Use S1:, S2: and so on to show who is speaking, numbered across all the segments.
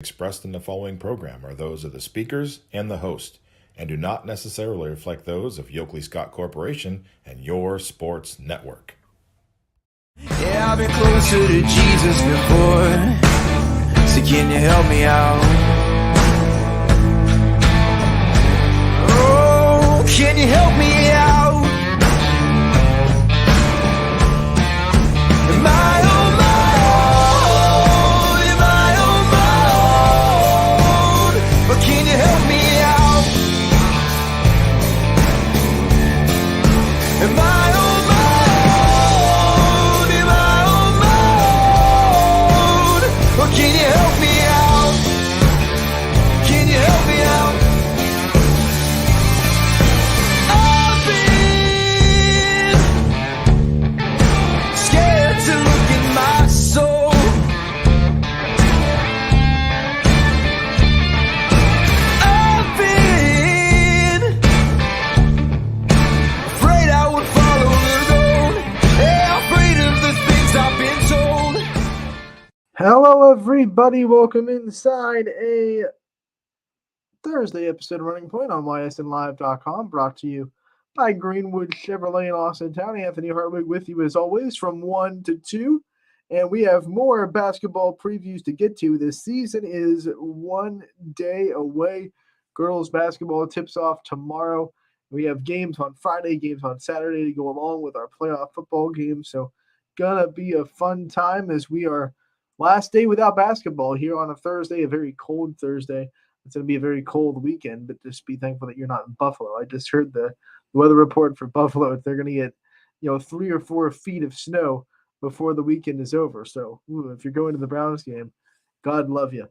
S1: expressed in the following program are those of the speakers and the host, and do not necessarily reflect those of Yoakley Scott Corporation and your sports network.
S2: Yeah, I've been closer to Jesus before, so can you help me out? Oh, can you help me out? Am I on my own? Am I on my own? But can you help me out? Am I on my own? Am I on my own? Or can you help me out? Can you help me out? I've been scared to look in my soul. I've been afraid I would follow the road. Yeah, afraid of the things I've been told.
S3: Hello, everybody. Welcome inside a Thursday episode of Running Point on ysnlive.com, brought to you by Greenwood Chevrolet in Austin Town. Anthony Hartwig with you as always from 1 to 2. And we have more basketball previews to get to. This season is 1 day away. Girls basketball tips off tomorrow. We have games on Friday, games on Saturday to go along with our playoff football games. So gonna be a fun time as we are last day without basketball here on a Thursday, a very cold Thursday. It's going to be a very cold weekend, but just be thankful that you're not in Buffalo. I just heard the weather report for Buffalo. They're going to get, 3 or 4 feet of snow before the weekend is over. So if you're going to the Browns game, God love you.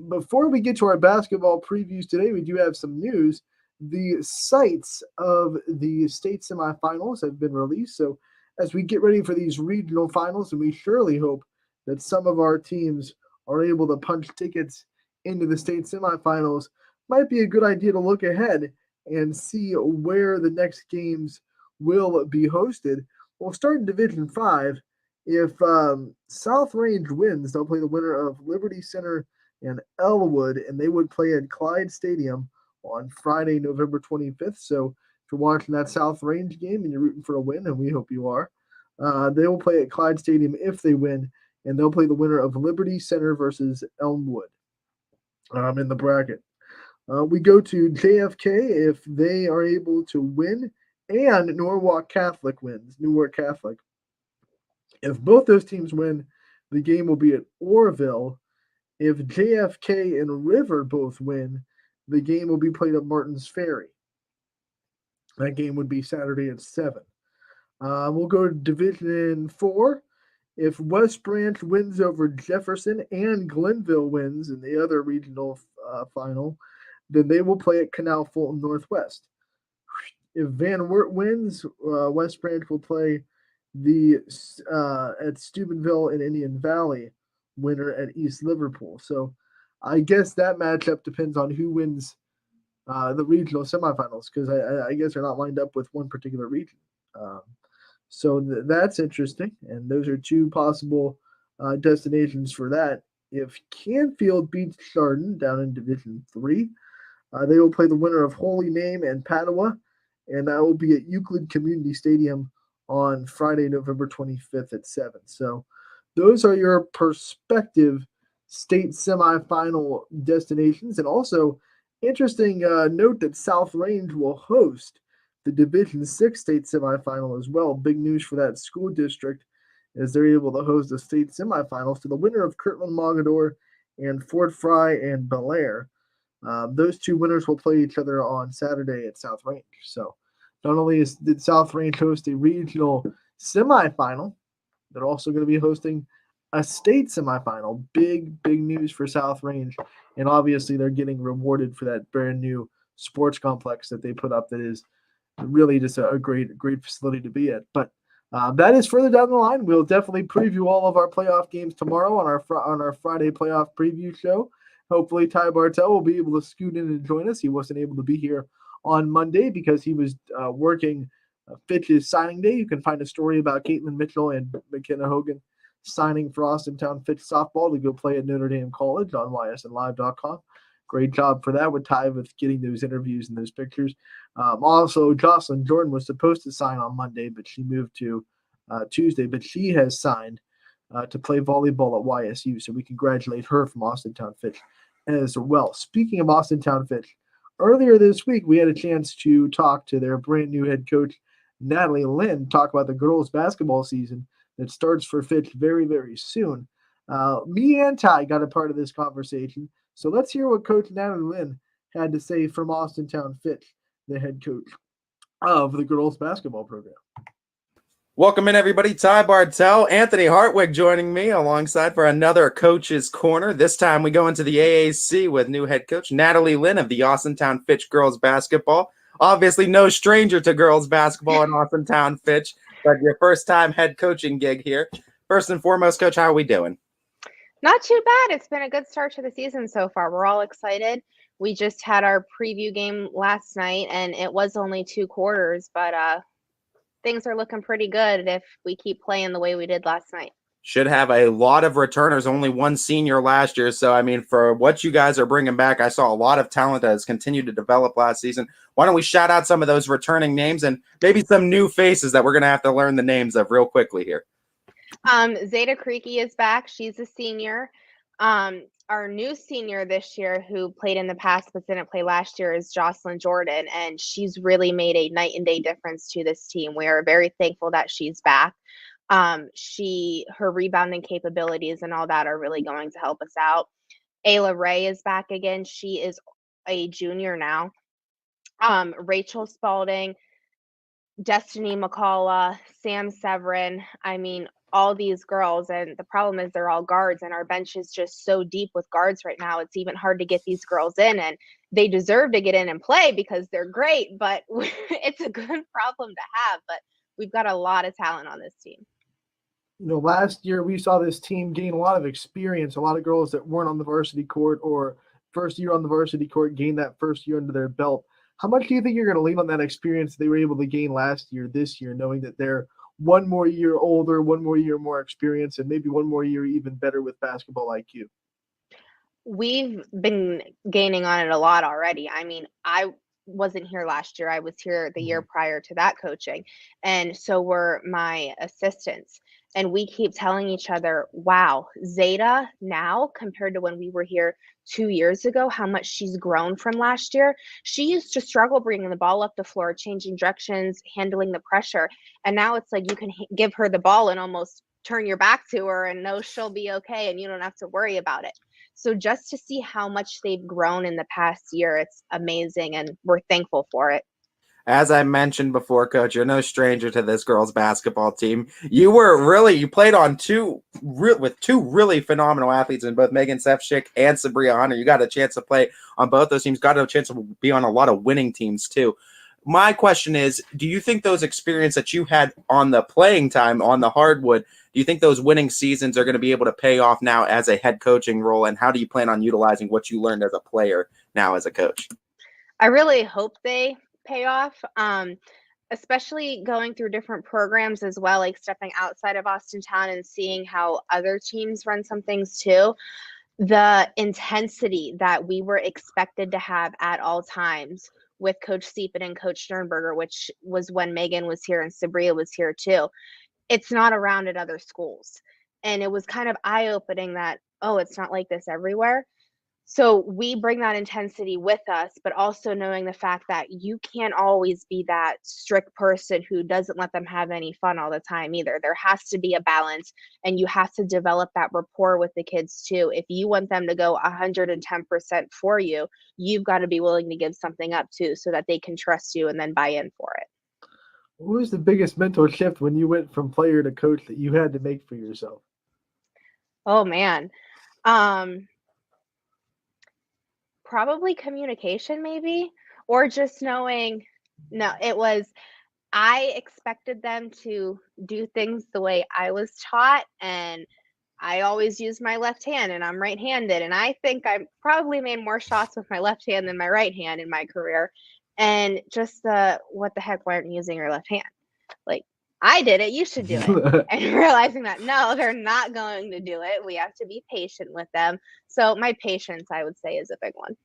S3: Before we get to our basketball previews today, we do have some news. The sites of the state semifinals have been released. So as we get ready for these regional finals, and we surely hope that some of our teams are able to punch tickets into the state semifinals, might be a good idea to look ahead and see where the next games will be hosted. We'll start in Division 5. If South Range wins, they'll play the winner of Liberty Center and Elwood, and they would play at Clyde Stadium on Friday, November 25th. So if you're watching that South Range game and you're rooting for a win, and we hope you are, they will play at Clyde Stadium if they win, and they'll play the winner of Liberty Center versus Elmwood in the bracket. We go to JFK if they are able to win, and Norwalk Catholic wins, Newark Catholic. If both those teams win, the game will be at Orville. If JFK and River both win, the game will be played at Martins Ferry. That game would be Saturday at 7. We'll go to Division 4. If West Branch wins over Jefferson and Glenville wins in the other regional final, then they will play at Canal Fulton Northwest. If Van Wert wins, West Branch will play at Steubenville and Indian Valley winner at East Liverpool. So I guess that matchup depends on who wins the regional semifinals, because I guess they're not lined up with one particular region. So that's interesting, and those are two possible destinations for that. If Canfield beats Chardon down in Division 3, they will play the winner of Holy Name and Padua, and that will be at Euclid Community Stadium on Friday, November 25th at 7. So those are your prospective state semifinal destinations. And also, interesting note that South Range will host the Division 6 state semifinal as well. Big news for that school district as they're able to host the state semifinals to the winner of Kirtland Mogador and Fort Fry and Belair. Those two winners will play each other on Saturday at South Range. So not only did South Range host a regional semifinal, they're also going to be hosting a state semifinal. Big news for South Range. And obviously they're getting rewarded for that brand new sports complex that they put up that is really just a great facility to be at. But that is further down the line. We'll definitely preview all of our playoff games tomorrow on our Friday playoff preview show. Hopefully Ty Bartell will be able to scoot in and join us. He wasn't able to be here on Monday because he was working Fitch's signing day. You can find a story about Caitlin Mitchell and McKenna Hogan signing for Austintown Fitch softball to go play at Notre Dame College on ysnlive.com. Great job for that with Ty with getting those interviews and those pictures. Also, Jocelyn Jordan was supposed to sign on Monday, but she moved to Tuesday. But she has signed to play volleyball at YSU, so we congratulate her from Austintown Fitch as well. Speaking of Austintown Fitch, earlier this week we had a chance to talk to their brand new head coach, Natalie Lynn, talk about the girls' basketball season that starts for Fitch very, very soon. Me and Ty got a part of this conversation. So let's hear what Coach Natalie Lynn had to say from Austintown Fitch, the head coach of the girls basketball program.
S4: Welcome in, everybody. Ty Bartell, Anthony Hartwig joining me alongside for another Coach's Corner. This time we go into the AAC with new head coach Natalie Lynn of the Austintown Fitch girls basketball. Obviously no stranger to girls basketball in Austintown Fitch, but your first time head coaching gig here. First and foremost, Coach, how are we doing?
S5: Not too bad. It's been a good start to the season so far. We're all excited. We just had our preview game last night, and it was only 2 quarters, but things are looking pretty good if we keep playing the way we did last night.
S4: Should have a lot of returners, only one senior last year. So, I mean, for what you guys are bringing back, I saw a lot of talent that has continued to develop last season. Why don't we shout out some of those returning names and maybe some new faces that we're going to have to learn the names of real quickly here.
S5: Zeta Creaky is back. She's a senior. Our new senior this year who played in the past but didn't play last year is Jocelyn Jordan, and she's really made a night and day difference to this team. We are very thankful that she's back. Her rebounding capabilities and all that are really going to help us out. Ayla Ray is back again. She is a junior now. Rachel Spalding, Destiny McCullough, Sam Severin. I mean, all these girls, and the problem is they're all guards, and our bench is just so deep with guards right now. It's even hard to get these girls in, and they deserve to get in and play because they're great, but it's a good problem to have. But we've got a lot of talent on this team.
S3: You know, last year we saw this team gain a lot of experience. A lot of girls that weren't on the varsity court or first year on the varsity court gained that first year under their belt. How much do you think you're going to lean on that experience they were able to gain last year, this year, knowing that they're one more year older, one more year more experience, and maybe one more year even better with basketball IQ?
S5: We've been gaining on it a lot already. I mean, I wasn't here last year. I was here the year prior to that coaching. And so were my assistants. And we keep telling each other, wow, Zeta now compared to when we were here 2 years ago, how much she's grown from last year. She used to struggle bringing the ball up the floor, changing directions, handling the pressure. And now it's like you can give her the ball and almost turn your back to her and know she'll be okay and you don't have to worry about it. So just to see how much they've grown in the past year, it's amazing, and we're thankful for it.
S4: As I mentioned before, Coach, you're no stranger to this girls' basketball team. You played on with two really phenomenal athletes in both Megan Sefcik and Sabria Hunter. You got a chance to play on both those teams, got a chance to be on a lot of winning teams too. My question is, do you think those experience that you had on the playing time on the hardwood, do you think those winning seasons are going to be able to pay off now as a head coaching role? And how do you plan on utilizing what you learned as a player now as a coach?
S5: I really hope they pay off, especially going through different programs as well, like stepping outside of Austintown and seeing how other teams run some things too. The intensity that we were expected to have at all times with Coach Siepen and Coach Sternberger, which was when Megan was here and Sabria was here too. It's not around at other schools. And it was kind of eye-opening that, oh, it's not like this everywhere. So we bring that intensity with us, but also knowing the fact that you can't always be that strict person who doesn't let them have any fun all the time either. There has to be a balance, and you have to develop that rapport with the kids too. If you want them to go 110% for you, you've got to be willing to give something up too, so that they can trust you and then buy in for it.
S3: What was the biggest mental shift when you went from player to coach that you had to make for yourself?
S5: Oh man. Probably communication, maybe, or just knowing, I expected them to do things the way I was taught, and I always use my left hand, and I'm right-handed, and I think I probably made more shots with my left hand than my right hand in my career. And just what the heck, why aren't you using your left hand? Like, I did it, you should do it. And realizing that, no, they're not going to do it. We have to be patient with them. So my patience, I would say, is a big one.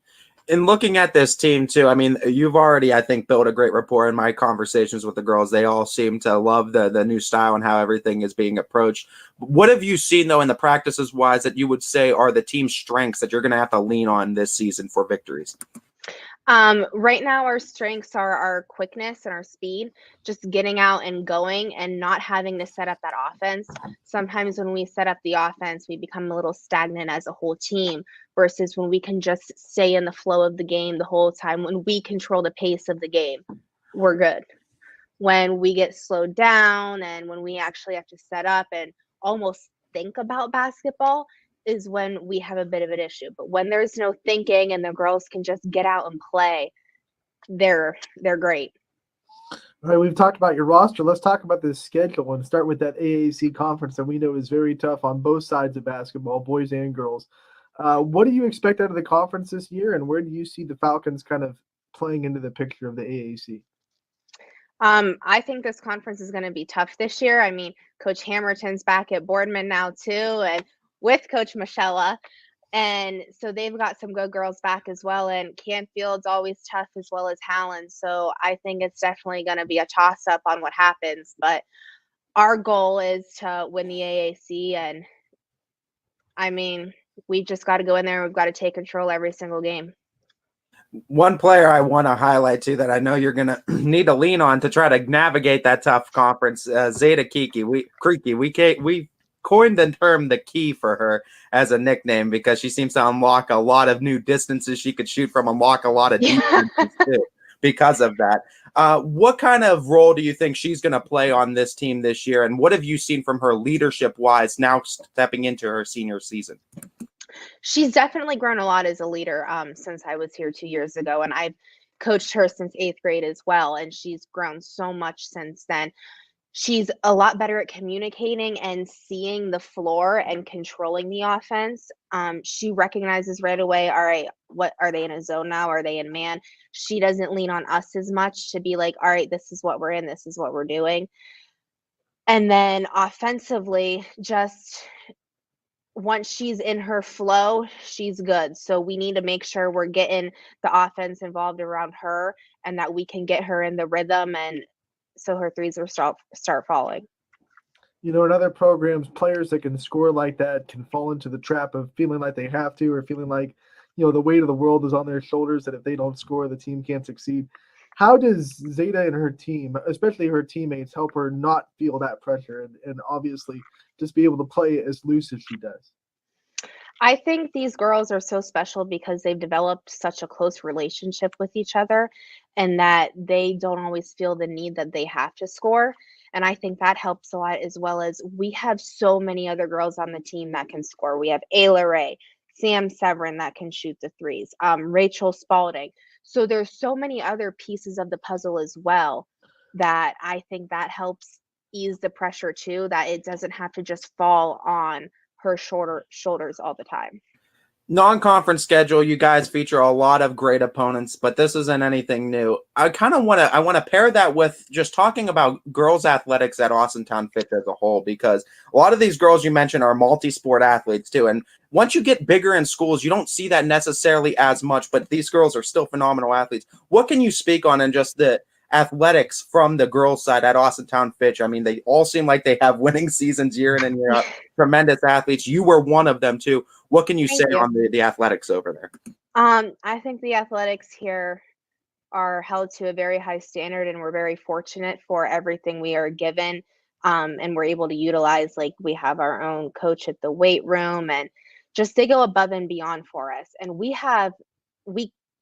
S4: In looking at this team too, I mean, you've already, I think, built a great rapport in my conversations with the girls. They all seem to love the new style and how everything is being approached. What have you seen though in the practices wise that you would say are the team's strengths that you're going to have to lean on this season for victories?
S5: Right now, our strengths are our quickness and our speed, just getting out and going and not having to set up that offense. Sometimes when we set up the offense, we become a little stagnant as a whole team versus when we can just stay in the flow of the game the whole time. When we control the pace of the game, we're good. When we get slowed down and when we actually have to set up and almost think about basketball is when we have a bit of an issue. But when there's no thinking and the girls can just get out and play, they're great.
S3: All right, we've talked about your roster. Let's talk about the schedule and start with that AAC conference that we know is very tough on both sides of basketball, boys and girls. What do you expect out of the conference this year, and where do you see the Falcons kind of playing into the picture of the AAC?
S5: I think this conference is going to be tough this year. I mean, Coach Hamilton's back at Boardman now too, and with Coach Michella. And so they've got some good girls back as well. And Canfield's always tough as well as Howland. So I think it's definitely going to be a toss up on what happens. But our goal is to win the AAC. And I mean, we just got to go in there and we've got to take control every single game.
S4: One player I want to highlight too that I know you're going to need to lean on to try to navigate that tough conference, Zeta Kiki. We coined the term the key for her as a nickname because she seems to unlock a lot of new distances she could shoot from, unlock a lot of defenses too because of that. What kind of role do you think she's going to play on this team this year? And what have you seen from her leadership wise now stepping into her senior season?
S5: She's definitely grown a lot as a leader since I was here 2 years ago, and I've coached her since 8th grade as well, and she's grown so much since then. She's a lot better at communicating and seeing the floor and controlling the offense. She recognizes right away, all right, what are they in a zone now? Are they in man? She doesn't lean on us as much to be like, all right, this is what we're in, this is what we're doing. And then offensively, just once she's in her flow, she's good. So we need to make sure we're getting the offense involved around her and that we can get her in the rhythm and so her threes will start falling.
S3: You know, in other programs, players that can score like that can fall into the trap of feeling like they have to or feeling like, you know, the weight of the world is on their shoulders, that if they don't score, the team can't succeed. How does Zeta and her team, especially her teammates, help her not feel that pressure and obviously just be able to play as loose as she does?
S5: I think these girls are so special because they've developed such a close relationship with each other and that they don't always feel the need that they have to score. And I think that helps a lot, as well as we have so many other girls on the team that can score. We have Ayla Ray, Sam Severin that can shoot the threes, Rachel Spalding. So there's so many other pieces of the puzzle as well that I think that helps ease the pressure too, that it doesn't have to just fall on her shoulders all the time.
S4: Non-conference schedule, you guys feature a lot of great opponents, but this isn't anything new. I want to pair that with just talking about girls athletics at Austintown Fitch as a whole, because a lot of these girls you mentioned are multi-sport athletes too. And once you get bigger in schools, you don't see that necessarily as much, but these girls are still phenomenal athletes. What can you speak on in just the athletics from the girls' side at Austintown Fitch? I mean, they all seem like they have winning seasons year in and year out. Tremendous athletes. You were one of them too. What can you say on the athletics over there?
S5: I think the athletics here are held to a very high standard, and we're very fortunate for everything we are given. And we're able to utilize, like, we have our own coach at the weight room, and just they go above and beyond for us. And we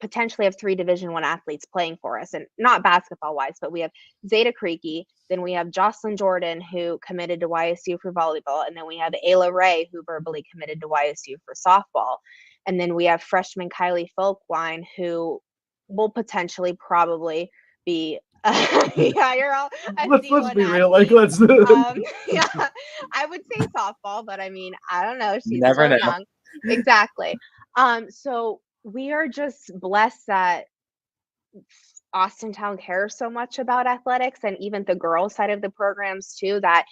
S5: potentially have 3 Division I athletes playing for us, and not basketball wise, but we have Zeta Creaky, then we have Jocelyn Jordan, who committed to YSU for volleyball, and then we have Ayla Ray, who verbally committed to YSU for softball, and then we have freshman Kylie Folkline, who will potentially probably be yeah, you're all
S3: let's be real, like let's
S5: yeah, I would say softball, but I mean, I don't know, she's
S4: Never
S5: so
S4: know.
S5: young. Exactly. So we are just blessed that Austintown cares so much about athletics, and even the girls side of the programs too, that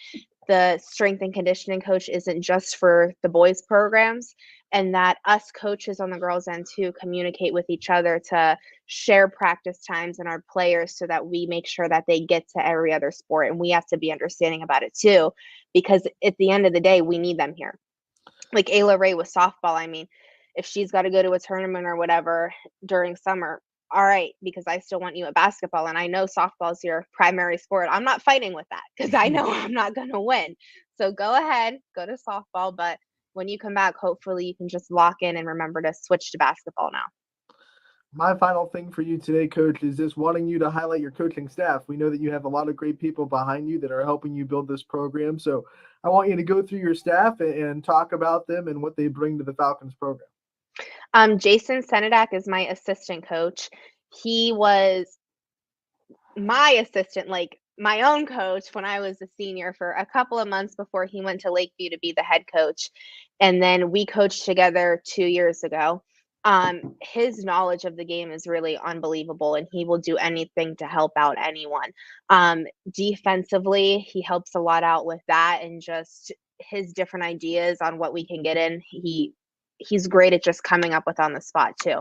S5: the strength and conditioning coach isn't just for the boys programs, and that us coaches on the girls end too communicate with each other to share practice times and our players so that we make sure that they get to every other sport, and we have to be understanding about it too, because at the end of the day we need them here. Like Ayla Ray with softball, I mean, if she's got to go to a tournament or whatever during summer, all right, because I still want you at basketball, and I know softball is your primary sport. I'm not fighting with that because I know I'm not going to win. So go ahead, go to softball, but when you come back, hopefully you can just lock in and remember to switch to basketball now.
S3: My final thing for you today, Coach, is just wanting you to highlight your coaching staff. We know that you have a lot of great people behind you that are helping you build this program. So I want you to go through your staff and talk about them and what they bring to the Falcons program.
S5: Jason Senedak is my assistant coach. He was my assistant, like my own coach, when I was a senior for a couple of months before he went to Lakeview to be the head coach. And then we coached together 2 years ago. His knowledge of the game is really unbelievable, and he will do anything to help out anyone. Defensively, he helps a lot out with that, and just his different ideas on what we can get in. He's great at just coming up with on the spot too.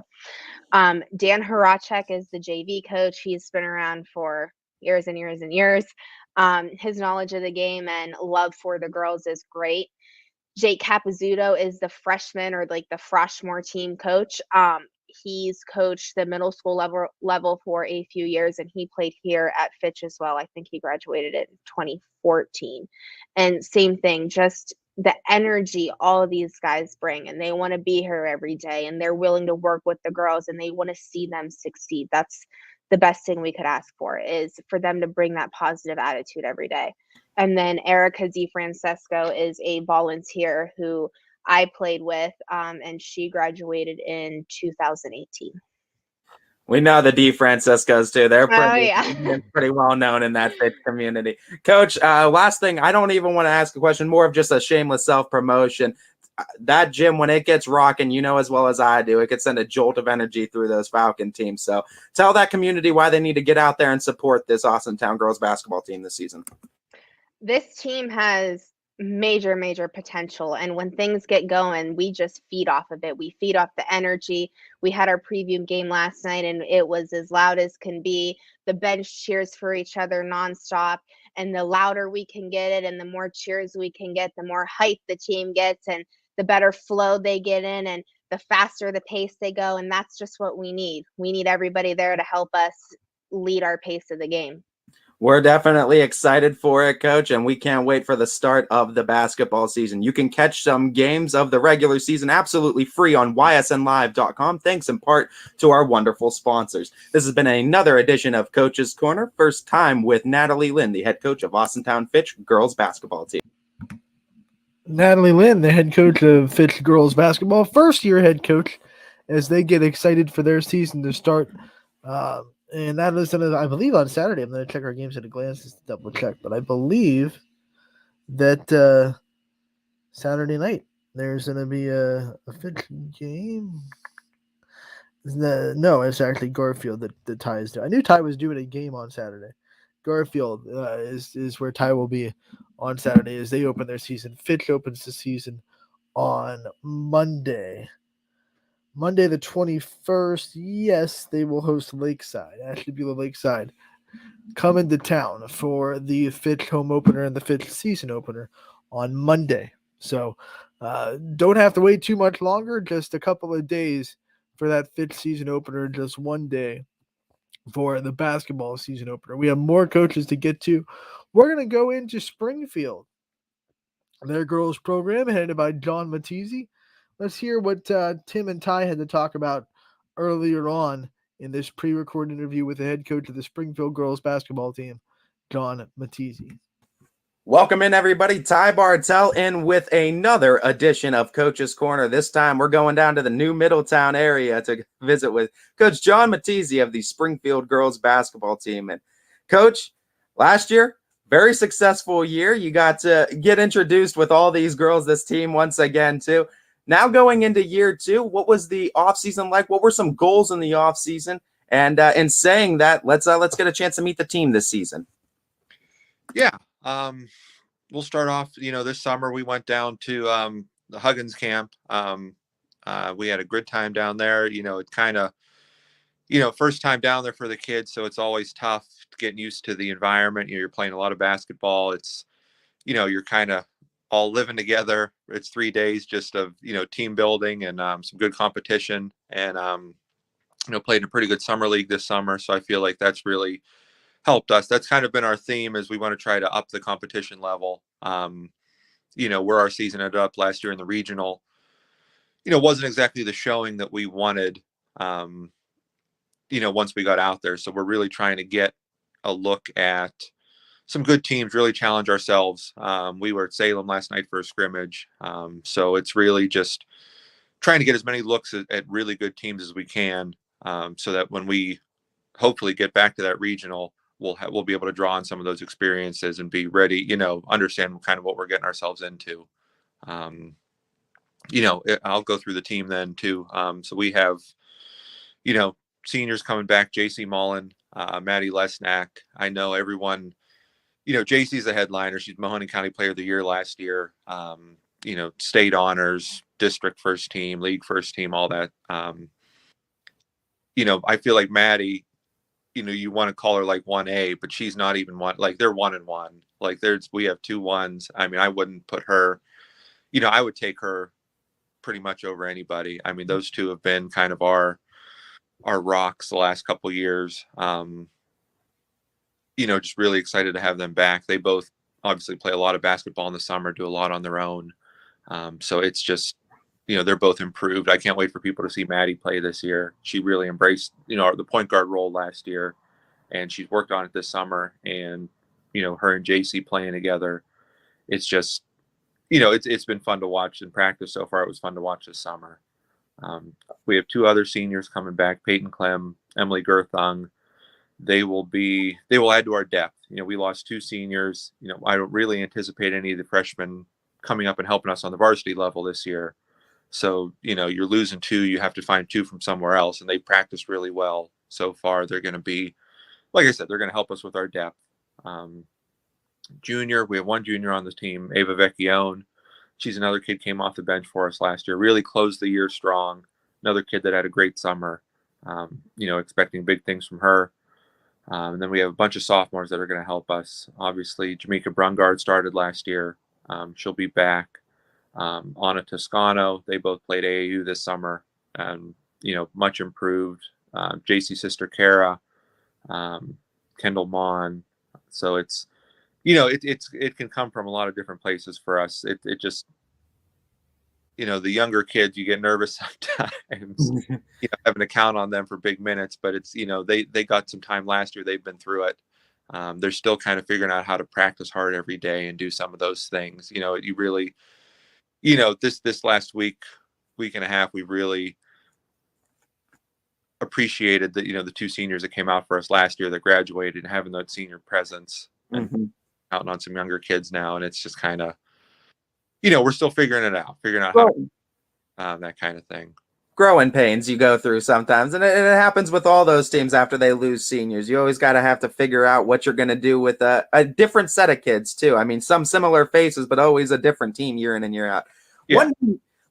S5: Dan Horacek is the JV coach. He's been around for years and years and years. His knowledge of the game and love for the girls is great. Jake Capizzuto is the freshman, or like the Freshmore team coach. He's coached the middle school level for a few years, and he played here at Fitch as well. I think he graduated in 2014. And same thing, just the energy all of these guys bring, and they want to be here every day, and they're willing to work with the girls, and they want to see them succeed. That's the best thing we could ask for, is for them to bring that positive attitude every day. And then Erica DeFrancesco is a volunteer who I played with, and she graduated in 2018.
S4: We know the DeFrancescos too. They're
S5: yeah.
S4: pretty well known in that Fitch community. Coach, last thing, I don't even want to ask a question, more of just a shameless self-promotion. That gym, when it gets rocking, you know as well as I do, it could send a jolt of energy through those Falcon teams. So tell that community why they need to get out there and support this Austintown girls basketball team this season.
S5: This team has major potential, and when things get going, we just feed off of it. We feed off the energy. We had our preview game last night, and it was as loud as can be. The bench cheers for each other nonstop, and the louder we can get it and the more cheers we can get, the more hype the team gets, and the better flow they get in, and the faster the pace they go. And that's just what we need. We need everybody there to help us lead our pace of the game.
S4: We're definitely excited for it, Coach, and we can't wait for the start of the basketball season. You can catch some games of the regular season absolutely free on ysnlive.com, thanks in part to our wonderful sponsors. This has been another edition of Coach's Corner, first time with Natalie Lynn, the head coach of Austintown Fitch girls basketball team.
S3: Natalie Lynn, the head coach of Fitch girls basketball, first-year head coach, as they get excited for their season to start. And that is, I believe, on Saturday. I'm going to check our games at a glance just to double check. But I believe that Saturday night there's going to be a Fitch game. No, it's actually Garfield that Ty is doing. I knew Ty was doing a game on Saturday. Garfield is where Ty will be on Saturday as they open their season. Fitch opens the season on Monday. Monday the 21st, yes, they will host Lakeside, Ashtabula Lakeside, come into town for the Fitch home opener and the Fitch season opener on Monday. So don't have to wait too much longer, just a couple of days for that Fitch season opener, just one day for the basketball season opener. We have more coaches to get to. We're going to go into Springfield, their girls program headed by John Matizzi. Let's hear what Tim and Ty had to talk about earlier on in this pre-recorded interview with the head coach of the Springfield girls basketball team, John Matizzi.
S4: Welcome in, everybody. Ty Bartell in with another edition of Coach's Corner. This time we're going down to the New Middletown area to visit with Coach John Matizzi of the Springfield girls basketball team. And Coach, last year, very successful year. You got to get introduced with all these girls, this team once again, too. Now going into year two, what was the offseason like? What were some goals in the offseason? And in saying that, let's get a chance to meet the team this season.
S6: Yeah. We'll start off, this summer we went down to the Huggins camp. We had a good time down there. It kind of, first time down there for the kids. So it's always tough getting used to the environment. You're playing a lot of basketball. It's, you're kind of all living together. It's 3 days just of, team building and some good competition. And, played in a pretty good summer league this summer. So I feel like that's really helped us. That's kind of been our theme, is we want to try to up the competition level. Where our season ended up last year in the regional, wasn't exactly the showing that we wanted, once we got out there. So we're really trying to get a look at some good teams, really challenge ourselves. We were at Salem last night for a scrimmage. So it's really just trying to get as many looks at really good teams as we can, so that when we hopefully get back to that regional, we'll be able to draw on some of those experiences and be ready, understand kind of what we're getting ourselves into. I'll go through the team then too. So we have, seniors coming back, JC Mullen, Maddie Lesnack. I know everyone, JC's the headliner. She's Mahoning County Player of the Year last year. State honors, district first team, league first team, all that. I feel like Maddie, you want to call her like 1A, but she's not even one. Like, they're 1 and 1. Like, we have 2 1s. I mean, I wouldn't put her, I would take her pretty much over anybody. I mean, those two have been kind of our rocks the last couple of years. Just really excited to have them back. They both obviously play a lot of basketball in the summer, do a lot on their own. So it's just, they're both improved. I can't wait for people to see Maddie play this year. She really embraced, the point guard role last year, and she's worked on it this summer. And, her and JC playing together, it's just, it's been fun to watch in practice so far. It was fun to watch this summer. We have 2 other seniors coming back, Peyton Clem, Emily Gerthung. They will add to our depth. We lost 2 seniors. I don't really anticipate any of the freshmen coming up and helping us on the varsity level this year. So, you're losing 2, you have to find 2 from somewhere else, and they practiced really well so far. They're going to be, like I said, they're going to help us with our depth. Junior, we have 1 junior on the team, Ava Vecchione. She's another kid, came off the bench for us last year, really closed the year strong. Another kid that had a great summer, expecting big things from her. And then we have a bunch of sophomores that are going to help us. Obviously, Jamaica Brungard started last year. She'll be back. Anna Toscano, they both played AAU this summer, and much improved. JC sister Kara, Kendall Mon. So it's, it can come from a lot of different places for us. It just, the younger kids, you get nervous sometimes, having to count on them for big minutes, but it's, they got some time last year. They've been through it. They're still kind of figuring out how to practice hard every day and do some of those things. You really, this last week and a half, we really appreciated that, the 2 seniors that came out for us last year that graduated, and having that senior presence and counting on some younger kids now. And it's just kind of, we're still figuring out how that kind of thing.
S4: Growing pains you go through sometimes, and it happens with all those teams after they lose seniors. You always got to have to figure out what you're going to do with a different set of kids too. I mean, some similar faces, but always a different team year in and year out. Yeah.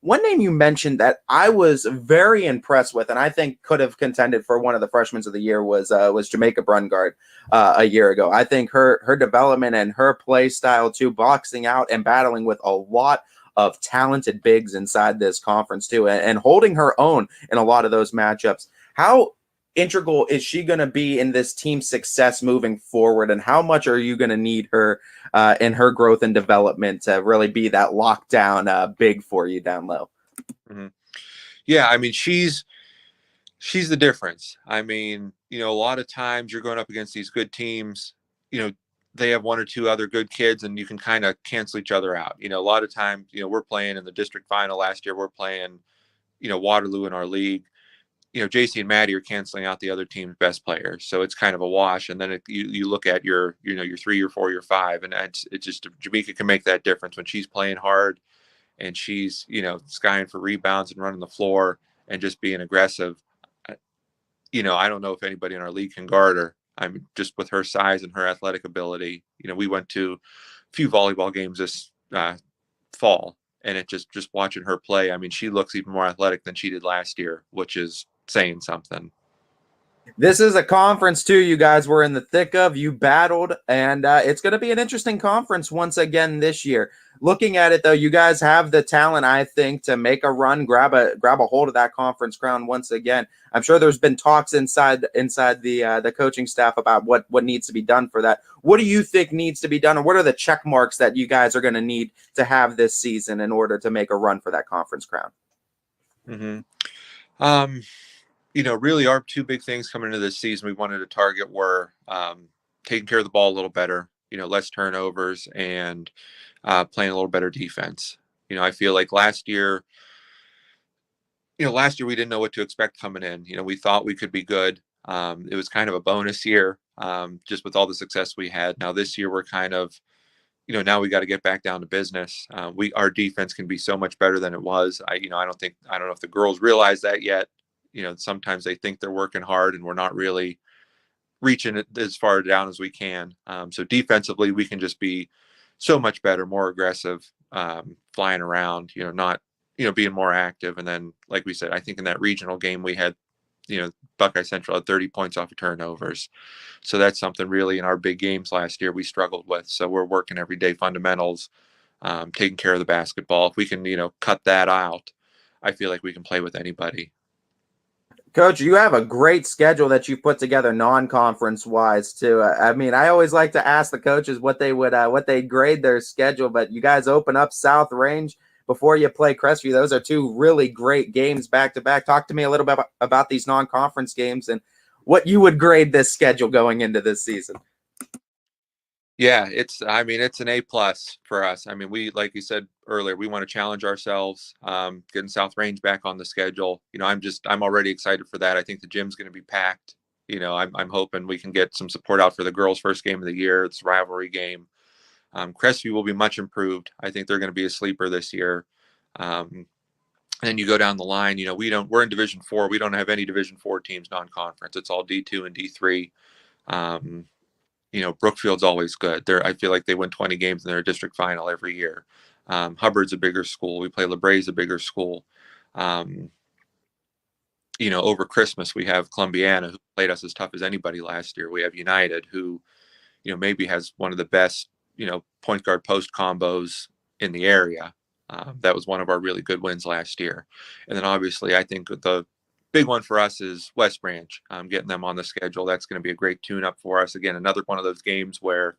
S4: One name you mentioned that I was very impressed with, and I think could have contended for one of the freshmen of the year, was Jamaica Brungard a year ago. I think her development and her play style too, boxing out and battling with a lot of talented bigs inside this conference too, and holding her own in a lot of those matchups. How integral is she going to be in this team's success moving forward, and how much are you going to need her in her growth and development to really be that lockdown big for you down low?
S6: Mm-hmm. Yeah, I mean, she's the difference. I mean, a lot of times you're going up against these good teams, they have 1 or 2 other good kids, and you can kind of cancel each other out. A lot of times, we're playing in the district final last year, we're playing, Waterloo in our league. JC and Maddie are canceling out the other team's best players. So it's kind of a wash. And then you look at your 3, your 4, your 5, and it's just, Jamaica can make that difference when she's playing hard and she's, skying for rebounds and running the floor and just being aggressive. I don't know if anybody in our league can guard her. I mean, just with her size and her athletic ability. We went to a few volleyball games this fall, and it just watching her play. I mean, she looks even more athletic than she did last year, which is saying something.
S4: This is a conference, too, you guys were in the thick of. You battled, and it's going to be an interesting conference once again this year. Looking at it, though, you guys have the talent, I think, to make a run, grab a hold of that conference crown once again. I'm sure there's been talks inside the coaching staff about what needs to be done for that. What do you think needs to be done, and what are the check marks that you guys are going to need to have this season in order to make a run for that conference crown?
S6: Mm-hmm. Really our two big things coming into this season we wanted to target were taking care of the ball a little better, less turnovers, and playing a little better defense. I feel like last year we didn't know what to expect coming in. We thought we could be good. It was kind of a bonus year, just with all the success we had. Now this year we're kind of, now we got to get back down to business. Our defense can be so much better than it was. I don't know if the girls realize that yet. Sometimes they think they're working hard and we're not really reaching it as far down as we can. So defensively, we can just be so much better, more aggressive, flying around, not, being more active. And then, like we said, I think in that regional game, we had, Buckeye Central had 30 points off of turnovers. So that's something really in our big games last year we struggled with. So we're working everyday fundamentals, taking care of the basketball. If we can, cut that out, I feel like we can play with anybody.
S4: Coach, you have a great schedule that you put together non-conference wise too. I mean, I always like to ask the coaches what they grade their schedule, but you guys open up South Range before you play Crestview. Those are two really great games back to back. Talk to me a little bit about these non-conference games and what you would grade this schedule going into this season.
S6: Yeah, it's an A+ for us. I mean, like you said earlier, we want to challenge ourselves, getting South Range back on the schedule. I'm already excited for that. I think the gym's going to be packed. I'm hoping we can get some support out for the girls' first game of the year. It's a rivalry game. Crestview will be much improved. I think they're going to be a sleeper this year. And then you go down the line, we're in Division 4. We don't have any Division 4 teams non-conference. It's all D2 and D3. Brookfield's always good. I feel like they win 20 games in their district final every year. Hubbard's a bigger school. We play LeBray's a bigger school. Over Christmas, we have Columbiana, who played us as tough as anybody last year. We have United, who, maybe has one of the best, point guard post combos in the area. That was one of our really good wins last year. And then obviously, I think the big one for us is West Branch, getting them on the schedule. That's going to be a great tune-up for us. Again, another one of those games where,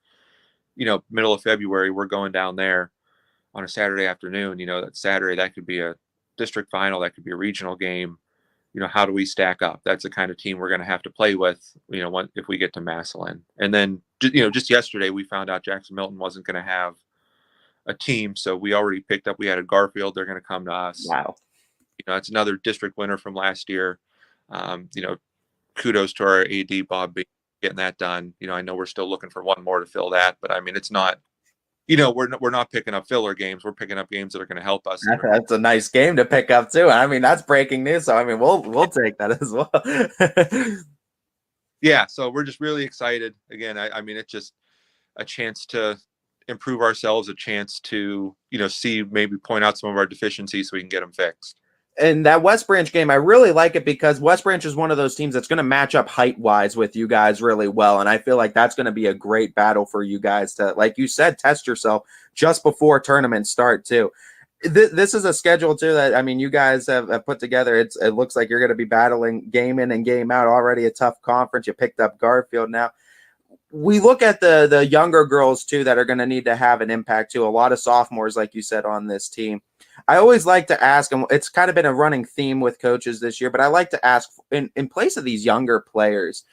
S6: middle of February, we're going down there on a Saturday afternoon. That Saturday, that could be a district final, that could be a regional game. How do we stack up? That's the kind of team we're going to have to play with, if we get to Massillon. And then, just yesterday, we found out Jackson Milton wasn't going to have a team. So we already picked up, we had a Garfield. They're going to come to us.
S4: Wow.
S6: It's another district winner from last year. Kudos to our AD, Bob, getting that done. I know we're still looking for one more to fill that, but I mean, it's not, we're not picking up filler games. We're picking up games that are going to help us.
S4: That's a nice game to pick up too. I mean, that's breaking news. So I mean, we'll take that as well.
S6: Yeah. So we're just really excited. Again, I mean, it's just a chance to improve ourselves, a chance to, see, maybe point out some of our deficiencies so we can get them fixed.
S4: And that West Branch game, I really like it because West Branch is one of those teams that's going to match up height-wise with you guys really well. And I feel like that's going to be a great battle for you guys to, like you said, test yourself just before tournaments start, too. This is a schedule, too, that, I mean, you guys have put together. It looks like you're going to be battling game in and game out. Already a tough conference. You picked up Garfield now. We look at the younger girls, too, that are going to need to have an impact, too. A lot of sophomores, like you said, on this team. I always like to ask, and it's kind of been a running theme with coaches this year, but I like to ask, in place of these younger players,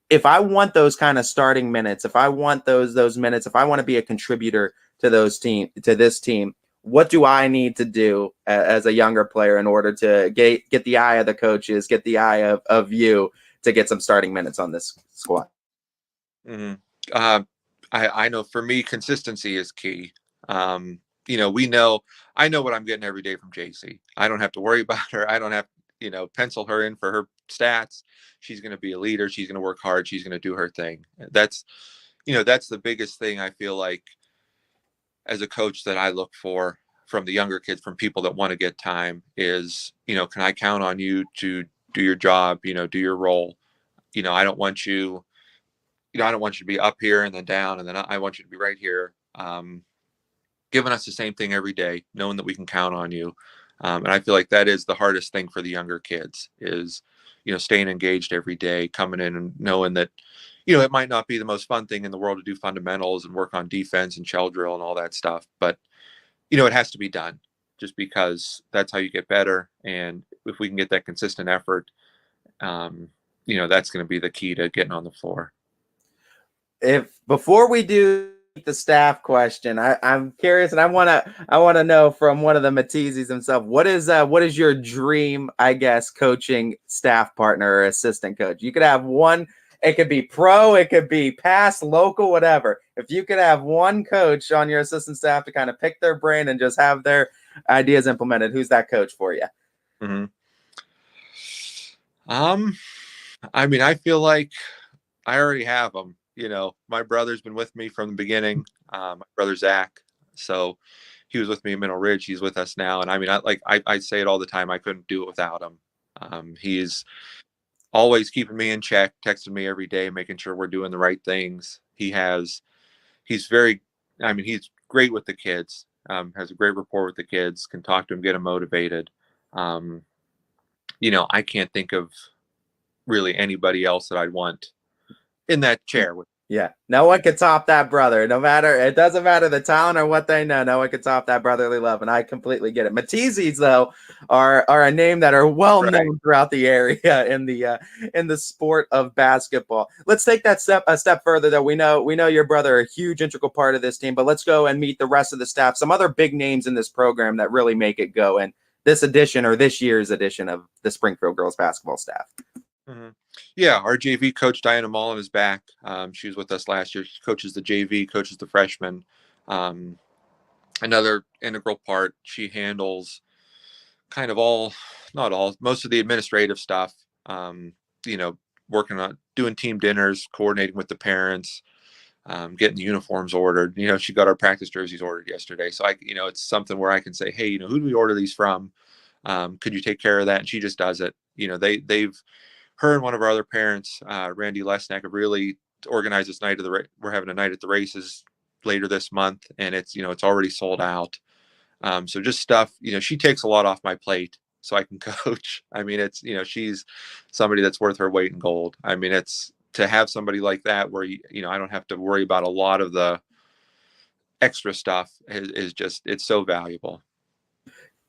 S4: if I want those kind of starting minutes, if I want those minutes, if I want to be a contributor to this team, what do I need to do as a younger player in order to get the eye of the coaches, get the eye of you to get some starting minutes on this squad?
S6: Mm-hmm. I know for me, consistency is key. I know what I'm getting every day from JC. I don't have to worry about her. I don't have, pencil her in for her stats. She's going to be a leader. She's going to work hard. She's going to do her thing. That's the biggest thing I feel like as a coach that I look for from the younger kids, from people that want to get time is, can I count on you to do your job, do your role? I don't want you, I don't want you to be up here and then down. And then I want you to be right here. Giving us the same thing every day, knowing that we can count on you. And I feel like that is the hardest thing for the younger kids is, staying engaged every day, coming in and knowing that, it might not be the most fun thing in the world to do fundamentals and work on defense and shell drill and all that stuff. But, it has to be done just because that's how you get better. And if we can get that consistent effort, that's going to be the key to getting on the floor.
S4: If before we do the staff question, I'm curious, and I wanna know from one of the Matizis himself, what is your dream, I guess, coaching staff partner or assistant coach? You could have one. It could be pro, it could be past, local, whatever. If you could have one coach on your assistant staff to kind of pick their brain and just have their ideas implemented, who's that coach for you?
S6: Mm-hmm. I feel like I already have them. My brother's been with me from the beginning. My brother Zach, so he was with me in Middle Ridge. He's with us now, and I say it all the time. I couldn't do it without him. He's always keeping me in check, texting me every day, making sure we're doing the right things. He's great with the kids. Has a great rapport with the kids. Can talk to them, get them motivated. I can't think of really anybody else that I'd want in that chair.
S4: Yeah, no one could top that brother. It doesn't matter the talent or what they know. No one could top that brotherly love, and I completely get it. Matizis, though, are a name that are well known throughout the area in the sport of basketball. Let's take that a step further, though. We know your brother, a huge integral part of this team, but let's go and meet the rest of the staff. Some other big names in this program that really make it go. And this year's edition of the Springfield girls basketball staff.
S6: Mm-hmm. Yeah, our JV coach Diana Mullen is back. She was with us last year. She coaches the JV, coaches the freshmen. Another integral part. She handles kind of most of the administrative stuff. Working on doing team dinners, coordinating with the parents, getting the uniforms ordered. She got our practice jerseys ordered yesterday. So it's something where I can say, hey, who do we order these from? Could you take care of that? And she just does it. Her and one of our other parents, Randy Lesnack, have really organized this night of the we're having a night at the races later this month, and it's already sold out. So just stuff, she takes a lot off my plate so I can coach. She's somebody that's worth her weight in gold. It's to have somebody like that where I don't have to worry about a lot of the extra stuff is just, it's so valuable.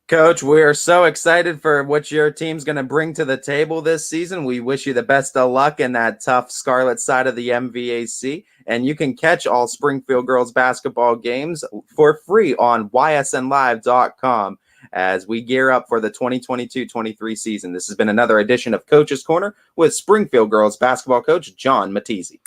S4: Coach, we are so excited for what your team's going to bring to the table this season. We wish you the best of luck in that tough Scarlet side of the MVAC. And you can catch all Springfield girls basketball games for free on ysnlive.com as we gear up for the 2022-23 season. This has been another edition of Coach's Corner with Springfield girls basketball coach John Matizi.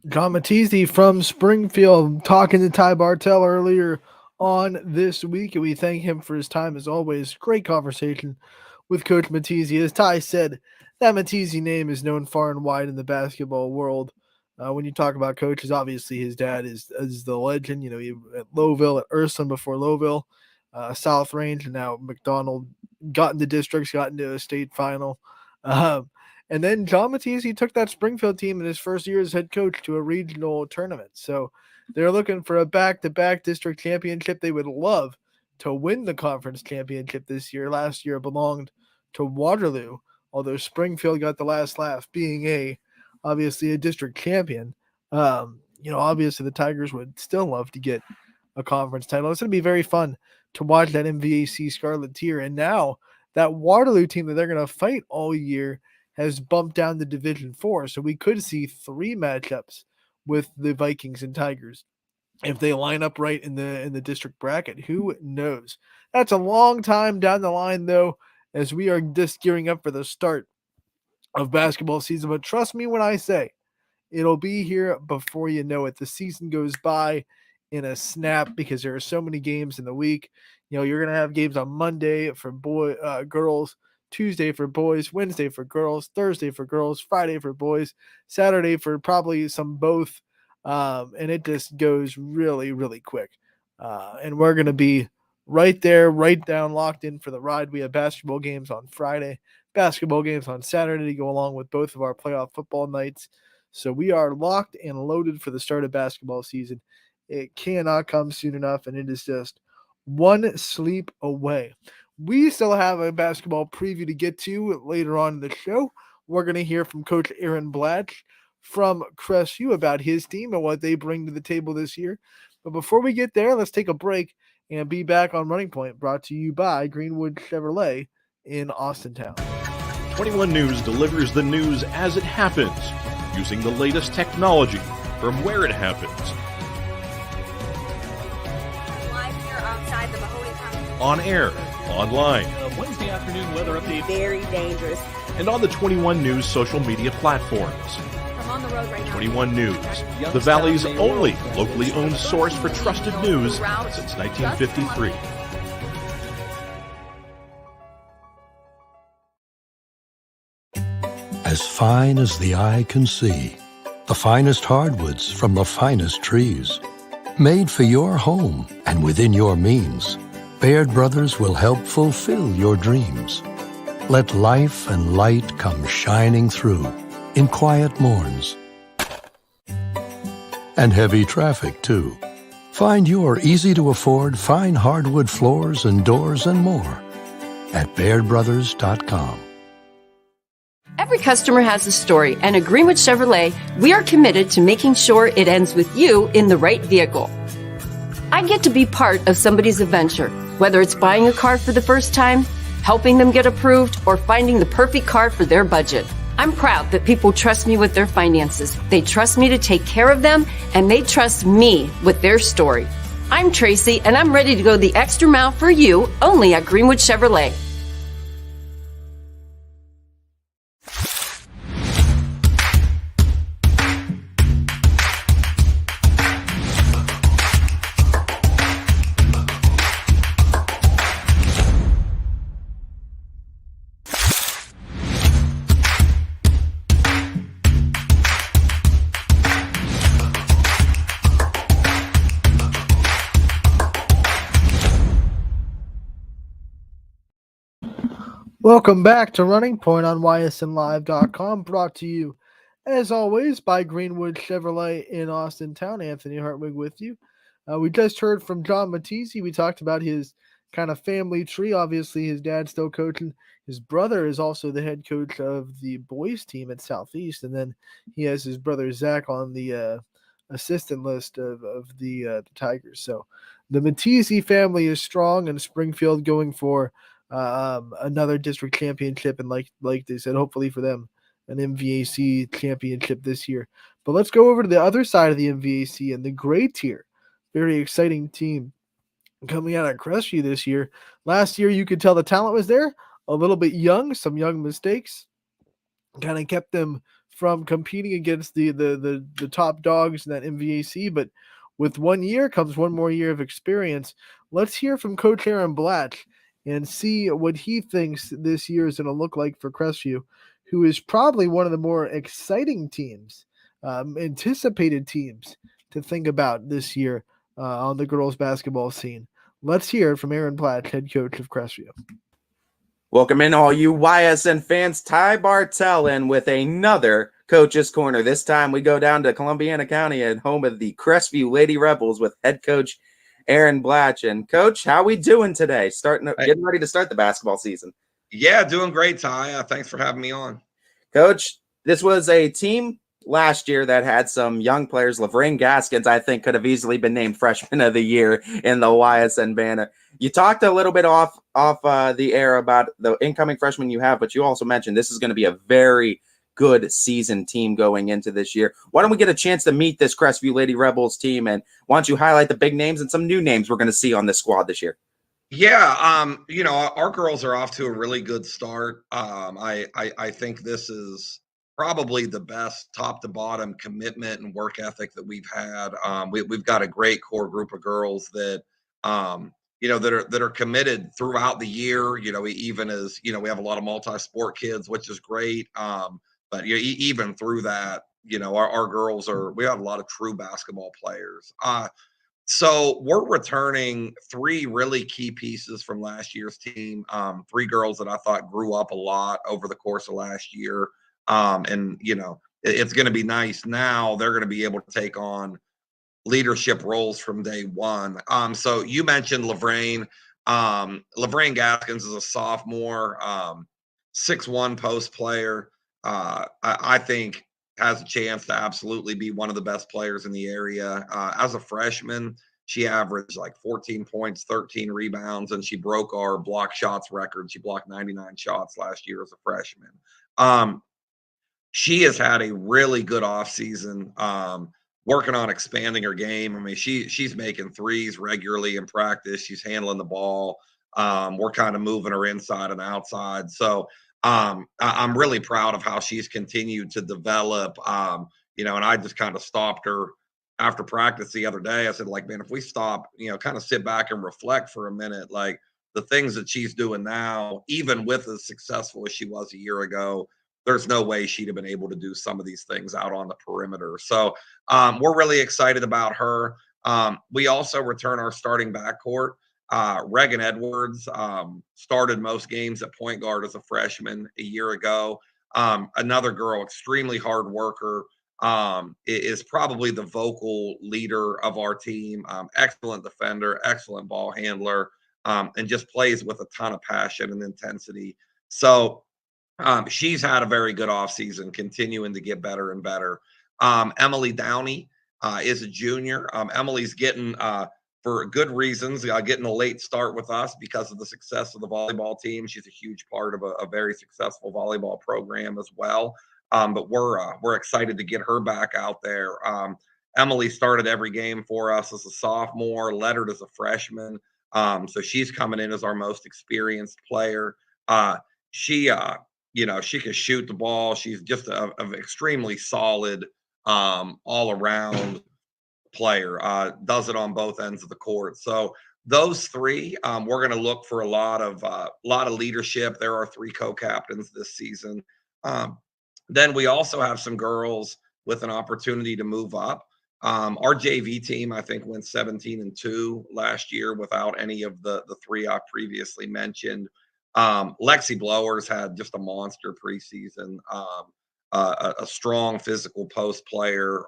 S3: John Matizi from Springfield talking to Ty Bartell earlier on this week, and we thank him for his time as always. Great conversation with Coach Matizi. As Ty said, that Matizi name is known far and wide in the basketball world. When you talk about coaches, obviously his dad is the legend. He at Lowville, at Ursuline before Lowville, South Range, and now McDonald. Got into districts, got into a state final. And then John Matizi took that Springfield team in his first year as head coach to a regional tournament. So they're looking for a back-to-back district championship. They would love to win the conference championship this year. Last year belonged to Waterloo, although Springfield got the last laugh, being obviously a district champion. Obviously the Tigers would still love to get a conference title. It's going to be very fun to watch that MVAC Scarlet tier. And now that Waterloo team that they're going to fight all year has bumped down to Division 4. So we could see 3 matchups with the Vikings and Tigers if they line up right in the district bracket. Who knows? That's a long time down the line, though, as we are just gearing up for the start of basketball season. But trust me when I say it'll be here before you know it. The season goes by in a snap because there are so many games in the week. You're going to have games on Monday for girls, Tuesday for boys, Wednesday for girls, Thursday for girls, Friday for boys, Saturday for probably some both. And it just goes really, really quick. And we're going to be right there, right down, locked in for the ride. We have basketball games on Friday, basketball games on Saturday to go along with both of our playoff football nights. So we are locked and loaded for the start of basketball season. It cannot come soon enough, and it is just one sleep away. We still have a basketball preview to get to later on in the show. We're going to hear from Coach Aaron Blatch from Crestview about his team and what they bring to the table this year. But before we get there, let's take a break and be back on Running Point, brought to you by Greenwood Chevrolet in Austintown.
S7: 21 News delivers the news as it happens, using the latest technology from where it happens.
S8: Live here outside the Mahoney County.
S7: On air, online,
S9: Wednesday afternoon weather update.
S8: Very dangerous.
S7: and on the 21 News social media platforms.
S8: I'm on the road right now.
S7: 21 News, the Valley's only locally owned source for trusted news since 1953.
S10: As fine as the eye can see, the finest hardwoods from the finest trees. Made for your home and within your means, Baird Brothers will help fulfill your dreams. Let life and light come shining through in quiet morns. And heavy traffic, too. Find your easy-to-afford fine hardwood floors and doors and more at BairdBrothers.com.
S11: Every customer has a story, and at Greenwood Chevrolet, we are committed to making sure it ends with you in the right vehicle. I get to be part of somebody's adventure, whether it's buying a car for the first time, helping them get approved, or finding the perfect car for their budget. I'm proud that people trust me with their finances. They trust me to take care of them, and they trust me with their story. I'm Tracy, and I'm ready to go the extra mile for you, only at Greenwood Chevrolet.
S3: Welcome back to Running Point on YSNLive.com, brought to you, as always, by Greenwood Chevrolet in Austintown. Anthony Hartwig with you. We just heard from John Matisse. We talked about his kind of family tree. Obviously, his dad's still coaching. His brother is also the head coach of the boys team at Southeast, and then he has his brother Zach on the assistant list of the Tigers. So the Matisse family is strong, and Springfield going for another district championship, and like they said, hopefully for them, an MVAC championship this year. But let's go over to the other side of the MVAC and the gray tier. Very exciting team coming out of Crestview this year. Last year, you could tell the talent was there, a little bit young, some young mistakes, kind of kept them from competing against the top dogs in that MVAC. But with 1 year comes one more year of experience. Let's hear from Coach Aaron Blatch and see what he thinks this year is going to look like for Crestview, who is probably one of the more exciting teams, anticipated teams to think about this year on the girls' basketball scene. Let's hear from Aaron Blatch, head coach of Crestview.
S4: Welcome in, all you YSN fans. Ty Bartell in with another Coach's Corner. This time we go down to Columbiana County and home of the Crestview Lady Rebels with head coach Aaron Blatch. And Coach, how we doing today? Getting ready to start the basketball season.
S12: Yeah, doing great, Ty. Thanks for having me on.
S4: Coach, this was a team last year that had some young players. Lavraine Gaskins, I think, could have easily been named Freshman of the Year in the YSN banner. You talked a little bit off the air about the incoming freshmen you have, but you also mentioned this is going to be a very good season team going into this year. Why don't we get a chance to meet this Crestview Lady Rebels team, and why don't you highlight the big names and some new names we're going to see on this squad this year?
S12: Yeah, our girls are off to a really good start. I think this is probably the best top to bottom commitment and work ethic that we've had. We've got a great core group of girls that that are committed throughout the year. Even as we have a lot of multi-sport kids, which is great. But even through that, our girls we have a lot of true basketball players. So we're returning 3 really key pieces from last year's team. 3 girls that I thought grew up a lot over the course of last year. And it's going to be nice now. They're going to be able to take on leadership roles from day one. So you mentioned Lavraine. Lavraine Gaskins is a sophomore, 6'1" post player. I think has a chance to absolutely be one of the best players in the area. As a freshman, she averaged like 14 points, 13 rebounds, and she broke our block shots record. She blocked 99 shots last year as a freshman. She has had a really good offseason, working on expanding her game. I mean, she's making threes regularly in practice. She's handling the ball. We're kind of moving her inside and outside. So I'm really proud of how she's continued to develop. And I just kind of stopped her after practice the other day. I said, like, man, if we stop, kind of sit back and reflect for a minute, like the things that she's doing now, even with as successful as she was a year ago, there's no way she'd have been able to do some of these things out on the perimeter. So we're really excited about her. We also return our starting backcourt. Reagan Edwards started most games at point guard as a freshman a year ago. Another girl, extremely hard worker, is probably the vocal leader of our team. Excellent defender, excellent ball handler, and just plays with a ton of passion and intensity. So she's had a very good offseason, continuing to get better and better. Emily Downey is a junior. Emily's getting, for good reasons, getting a late start with us because of the success of the volleyball team. She's a huge part of a very successful volleyball program as well. But we're excited to get her back out there. Emily started every game for us as a sophomore, lettered as a freshman. So she's coming in as our most experienced player. She can shoot the ball. She's just an extremely solid, all around player. Does it on both ends of the court. So those 3, we're going to look for a lot of leadership. There are 3 co-captains this season. Then we also have some girls with an opportunity to move up. Our JV team, I think, went 17-2 last year without any of the 3 I previously mentioned. Lexi Blowers had just a monster preseason, a strong physical post player,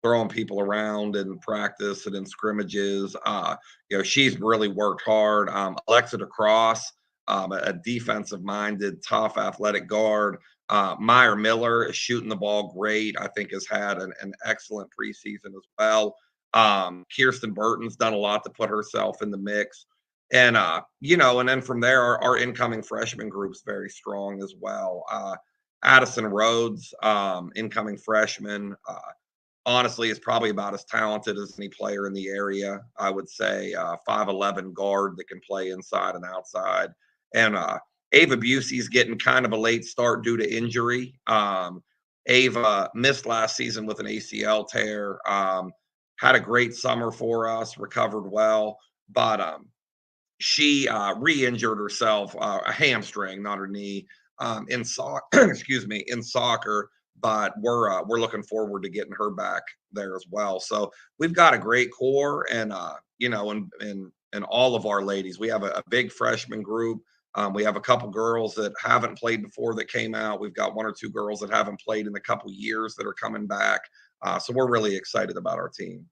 S12: throwing people around in practice and in scrimmages. She's really worked hard. Alexa DeCross, a defensive minded, tough, athletic guard. Meyer Miller is shooting the ball great. I think has had an excellent preseason as well. Kirsten Burton's done a lot to put herself in the mix. And, and then from there, our incoming freshman group's very strong as well. Addison Rhodes, incoming freshman, honestly, is probably about as talented as any player in the area. I would say 5'11" guard that can play inside and outside. And Ava Busey's getting kind of a late start due to injury. Ava missed last season with an ACL tear. Had a great summer for us, recovered well, but she re-injured herself, a hamstring, not her knee, in soccer. Excuse me, in soccer. But we're looking forward to getting her back there as well. So we've got a great core, and and all of our ladies. We have a big freshman group. We have a couple girls that haven't played before that came out. We've got 1 or 2 girls that haven't played in a couple years that are coming back. So we're really excited about our team.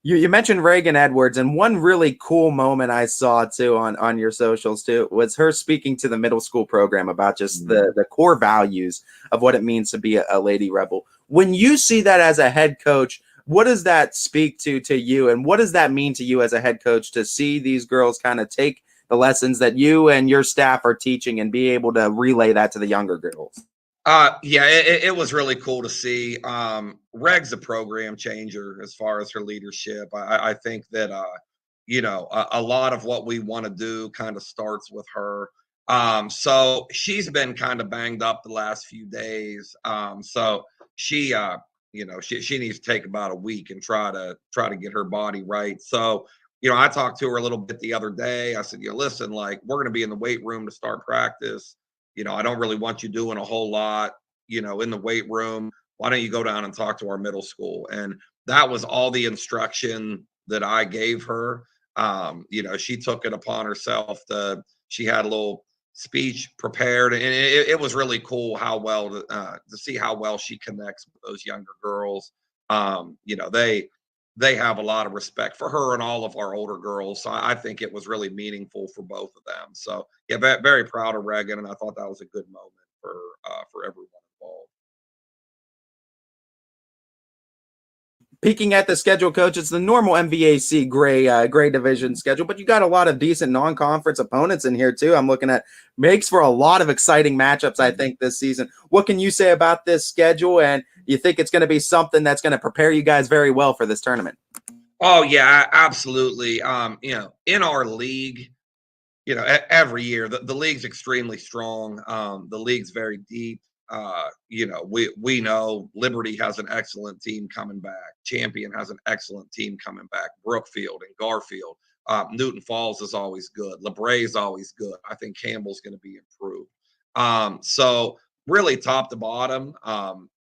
S4: You mentioned Reagan Edwards, and one really cool moment I saw too on your socials too was her speaking to the middle school program about just the core values of what it means to be a Lady Rebel. When you see that as a head coach, what does that speak to you, and what does that mean to you as a head coach to see these girls kind of take the lessons that you and your staff are teaching and be able to relay that to the younger girls?
S12: Yeah, it was really cool to see. Reg's a program changer as far as her leadership. I think that, a lot of what we want to do kind of starts with her. So she's been kind of banged up the last few days. So she she needs to take about a week and try to get her body right. So, I talked to her a little bit the other day. I said, listen, like, we're going to be in the weight room to start practice. I don't really want you doing a whole lot, in the weight room. Why don't you go down and talk to our middle school? And that was all the instruction that I gave her. She took it upon herself she had a little speech prepared, and it was really cool how well to see how well she connects with those younger girls. They have a lot of respect for her and all of our older girls. So I think it was really meaningful for both of them. So yeah, very proud of Reagan, and I thought that was a good moment for everyone involved.
S4: Peeking at the schedule, Coach, it's the normal MVAC gray division schedule, but you got a lot of decent non-conference opponents in here too. I'm looking at makes for a lot of exciting matchups, I think, this season. What can you say about this schedule, and you think it's going to be something that's going to prepare you guys very well for this tournament?
S12: Oh yeah, absolutely. In our league, every year the league's extremely strong. The league's very deep. We know Liberty has an excellent team coming back. Champion has an excellent team coming back. Brookfield and Garfield. Newton Falls is always good. LeBray is always good. I think Campbell's going to be improved. So really top to bottom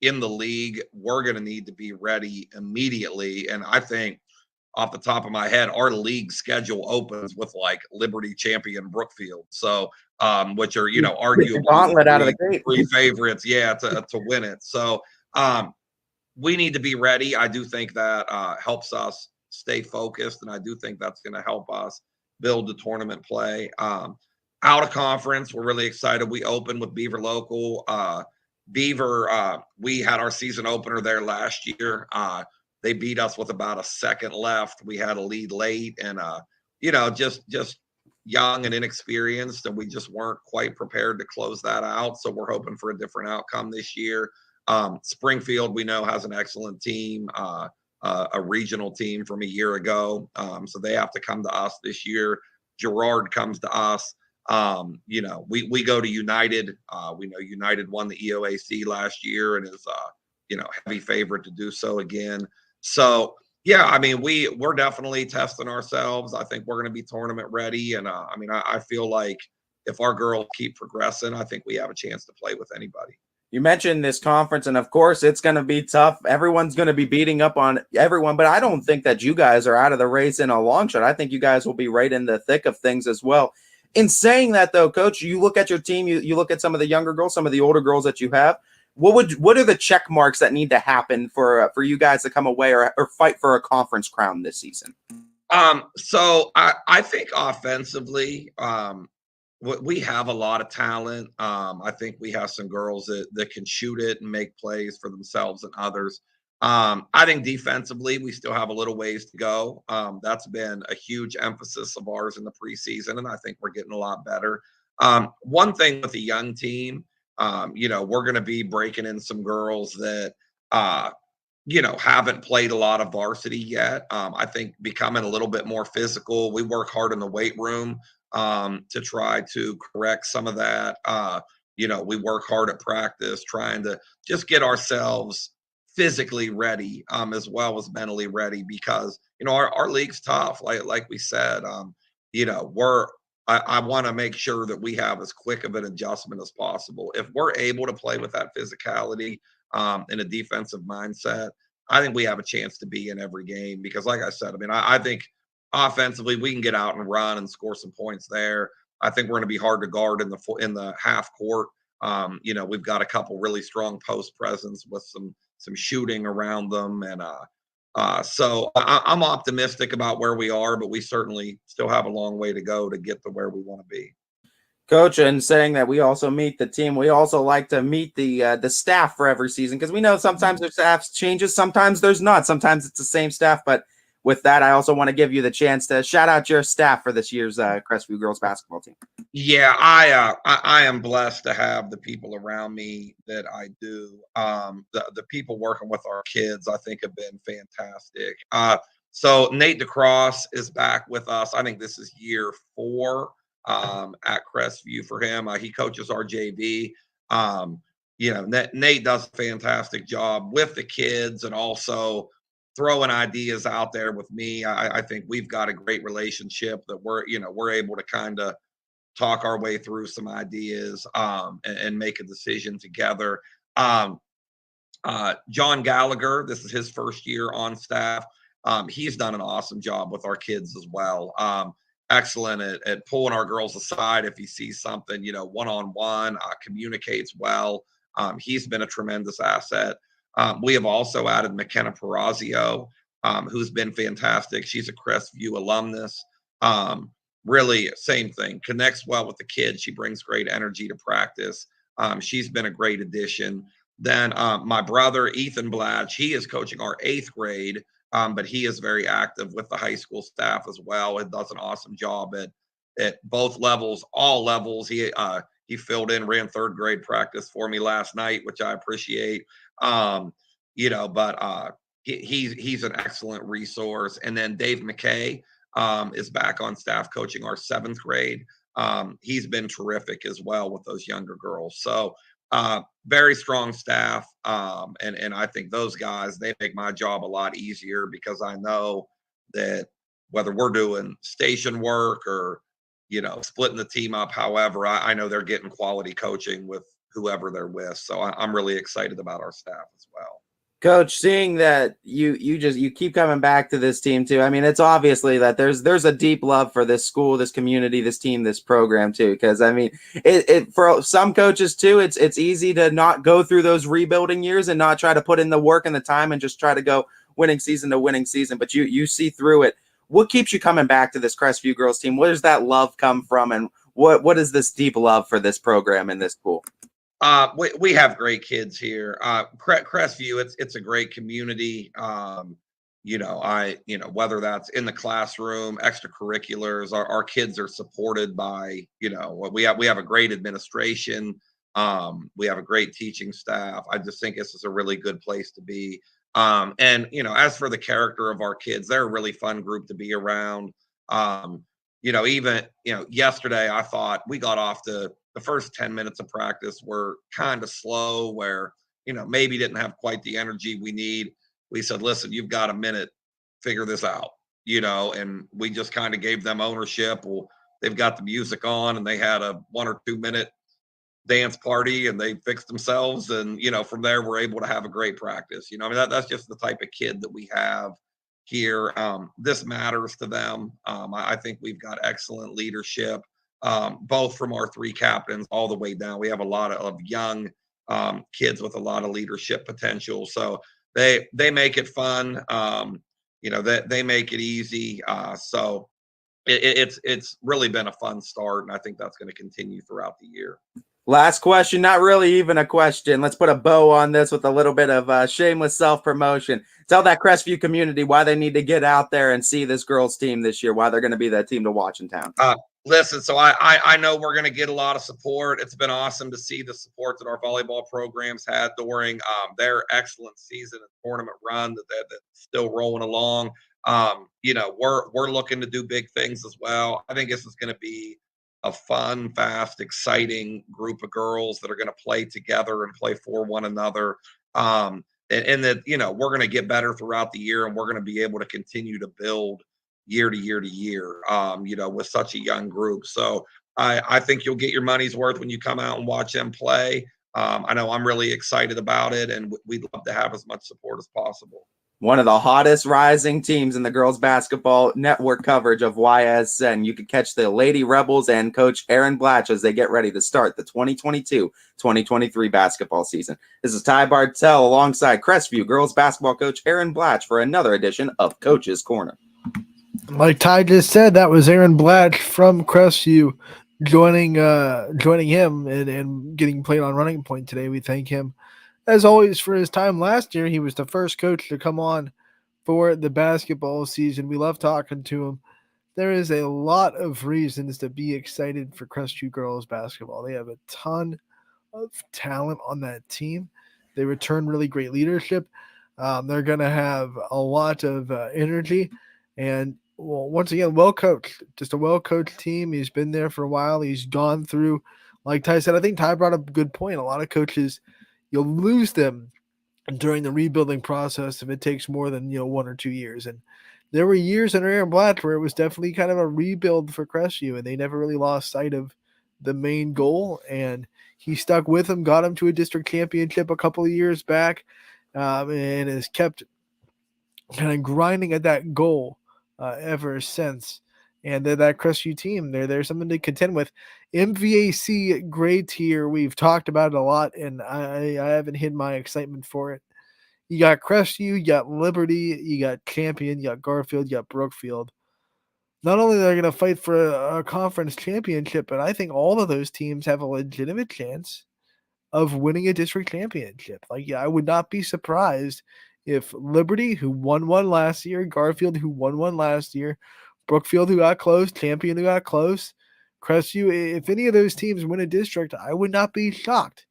S12: in the league, we're going to need to be ready immediately. And I think off the top of my head, our league schedule opens with like Liberty, Champion, Brookfield. So, which are, arguably
S4: gauntlet out of the gate.
S12: three favorites, to win it. So, we need to be ready. I do think that helps us stay focused, and I do think that's going to help us build the tournament play. Out of conference, we're really excited. We opened with Beaver Local. Beaver, we had our season opener there last year. They beat us with about a second left. We had a lead late, and just young and inexperienced, and we just weren't quite prepared to close that out. So we're hoping for a different outcome this year. Springfield, we know, has an excellent team, a regional team from a year ago. So they have to come to us this year. Girard comes to us. We go to United. We know United won the EOAC last year and is heavy favorite to do so again. So yeah, I mean, we're definitely testing ourselves. I think we're going to be tournament ready, and I feel like if our girls keep progressing, I think we have a chance to play with anybody.
S4: You mentioned this conference, and of course, it's going to be tough. Everyone's going to be beating up on everyone, but I don't think that you guys are out of the race in a long shot. I think you guys will be right in the thick of things as well. In saying that, though, Coach, you look at your team, you look at some of the younger girls, some of the older girls that you have. What are the check marks that need to happen for you guys to come away or fight for a conference crown this season?
S12: So I think offensively, we have a lot of talent. I think we have some girls that can shoot it and make plays for themselves and others. I think defensively, we still have a little ways to go. That's been a huge emphasis of ours in the preseason, and I think we're getting a lot better. One thing with the young team, we're going to be breaking in some girls that, haven't played a lot of varsity yet. I think becoming a little bit more physical. We work hard in the weight room to try to correct some of that. We work hard at practice, trying to just get ourselves physically ready as well as mentally ready, because our league's tough. Like we said, I want to make sure that we have as quick of an adjustment as possible. If we're able to play with that physicality in a defensive mindset, I think we have a chance to be in every game, because like I said, I think offensively we can get out and run and score some points there. I think we're going to be hard to guard in the half court. We've got a couple really strong post presence with some shooting around them, and so I'm optimistic about where we are, but we certainly still have a long way to go to get to where we want to be.
S4: Coach, and saying that we also meet the team, we also like to meet the staff for every season, because we know sometimes their staff changes, sometimes there's not, sometimes it's the same staff. But with that, I also want to give you the chance to shout out your staff for this year's Crestview girls basketball team.
S12: Yeah, I am blessed to have the people around me that I do. The people working with our kids, I think, have been fantastic. So Nate DeCross is back with us. I think this is year 4 at Crestview for him. He coaches our JV. Nate does a fantastic job with the kids and also throwing ideas out there with me. I think we've got a great relationship that we're able to kind of talk our way through some ideas and make a decision together. Um, John Gallagher, this is his first year on staff. He's done an awesome job with our kids as well. Excellent at pulling our girls aside if he sees something, one-on-one, communicates well. He's been a tremendous asset. We have also added McKenna Perazio, who's been fantastic. She's a Crestview alumnus. Really, same thing, connects well with the kids. She brings great energy to practice. She's been a great addition. Then my brother, Ethan Blatch, he is coaching our 8th grade, but he is very active with the high school staff as well. It does an awesome job at both levels, all levels. He filled in, ran 3rd grade practice for me last night, which I appreciate. But he's an excellent resource. And then Dave McKay is back on staff coaching our 7th grade. He's been terrific as well with those younger girls. So very strong staff. And I think those guys, they make my job a lot easier because I know that whether we're doing station work or, splitting the team up, however, I know they're getting quality coaching with whoever they're with. So I'm really excited about our staff as well.
S4: Coach, seeing that you keep coming back to this team too. I mean, it's obviously that there's a deep love for this school, this community, this team, this program too. Because I mean, it for some coaches too, it's easy to not go through those rebuilding years and not try to put in the work and the time and just try to go winning season to winning season. But you see through it. What keeps you coming back to this Crestview girls team? Where does that love come from, and what is this deep love for this program and this school?
S12: We have great kids here. Crestview, it's a great community. Whether that's in the classroom, extracurriculars, our kids are supported by, we have a great administration. We have a great teaching staff. I just think this is a really good place to be. As for the character of our kids, they're a really fun group to be around. Yesterday I thought we got off the first 10 minutes of practice were kind of slow where, maybe didn't have quite the energy we need. We said, listen, you've got a minute, figure this out, and we just kind of gave them ownership. Well, they've got the music on and they had a 1 or 2 minute dance party and they fixed themselves. And, from there, we're able to have a great practice. That's just the type of kid that we have here. This matters to them. I think we've got excellent leadership. Both from our 3 captains all the way down. We have a lot of young kids with a lot of leadership potential. So they make it fun. They make it easy. So it's really been a fun start, and I think that's going to continue throughout the year.
S4: Last question, not really even a question. Let's put a bow on this with a little bit of shameless self-promotion. Tell that Crestview community why they need to get out there and see this girls team this year, why they're going to be that team to watch in town.
S12: Listen, so I know we're going to get a lot of support. It's been awesome to see the support that our volleyball programs had during their excellent season and tournament run that's still rolling along. We're looking to do big things as well. I think this is going to be a fun, fast, exciting group of girls that are going to play together and play for one another. And that, we're going to get better throughout the year and we're going to be able to continue to build year to year to year, with such a young group. So I think you'll get your money's worth when you come out and watch them play. I know I'm really excited about it and we'd love to have as much support as possible.
S4: One of the hottest rising teams in the girls basketball network coverage of YSN. You can catch the Lady Rebels and Coach Aaron Blatch as they get ready to start the 2022-2023 basketball season. This is Ty Bartell alongside Crestview girls basketball coach Aaron Blatch for another edition of Coach's Corner.
S3: Like Ty just said, that was Aaron Blatch from Crestview joining him and getting played on Running Point today. We thank him, as always, for his time last year. He was the first coach to come on for the basketball season. We love talking to him. There is a lot of reasons to be excited for Crestview girls basketball. They have a ton of talent on that team. They return really great leadership. They're going to have a lot of energy. And once again, well-coached, just a well-coached team. He's been there for a while. He's gone through, like Ty said, I think Ty brought up a good point. A lot of coaches, you'll lose them during the rebuilding process if it takes more than 1 or 2 years. And there were years in Aaron Blatt where it was definitely kind of a rebuild for Crestview, and they never really lost sight of the main goal. And he stuck with them, got him to a district championship a couple of years back, and has kept kind of grinding at that goal ever since. And that Crestview team, there's something to contend with. MVAC grade tier, we've talked about it a lot, and I haven't hid my excitement for it. You got Crestview, you got Liberty, you got Champion, you got Garfield, you got Brookfield. Not only are they going to fight for a conference championship, but I think all of those teams have a legitimate chance of winning a district championship. I would not be surprised if Liberty, who won one last year, Garfield, who won one last year, Brookfield, who got close, Champion, who got close, Crestview, if any of those teams win a district, I would not be shocked.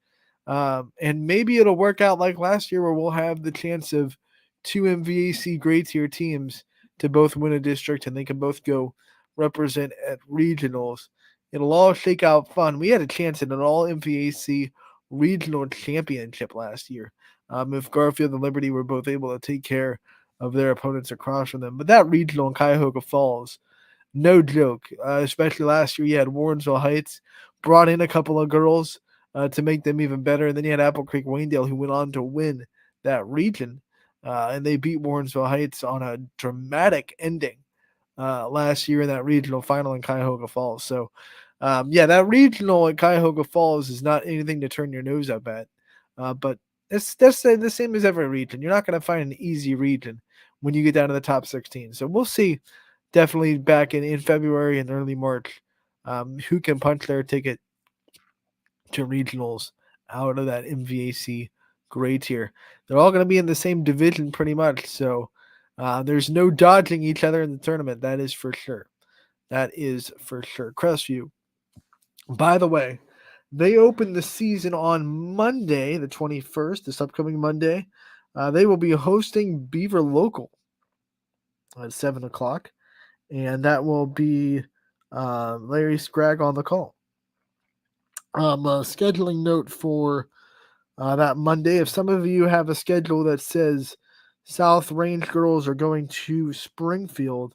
S3: And maybe it'll work out like last year where we'll have the chance of two MVAC grade tier teams to both win a district, and they can both go represent at regionals. It'll all shake out fun. We had a chance at an all MVAC regional championship last year. If Garfield and Liberty were both able to take care of their opponents across from them. But that regional in Cuyahoga Falls, no joke. Especially last year, you had Warrensville Heights, brought in a couple of girls to make them even better. And then you had Apple Creek Waynedale, who went on to win that region. And they beat Warrensville Heights on a dramatic ending last year in that regional final in Cuyahoga Falls. So, that regional at Cuyahoga Falls is not anything to turn your nose up at. But that's the same as every region. You're not going to find an easy region when you get down to the top 16. So we'll see definitely back in February and early March who can punch their ticket to regionals out of that MVAC grade tier. They're all going to be in the same division pretty much. So there's no dodging each other in the tournament. That is for sure. That is for sure. Crestview, by the way, they open the season on Monday, the 21st, this upcoming Monday. They will be hosting Beaver Local at 7 o'clock, and that will be Larry Scragg on the call. A scheduling note for that Monday. If some of you have a schedule that says South Range girls are going to Springfield,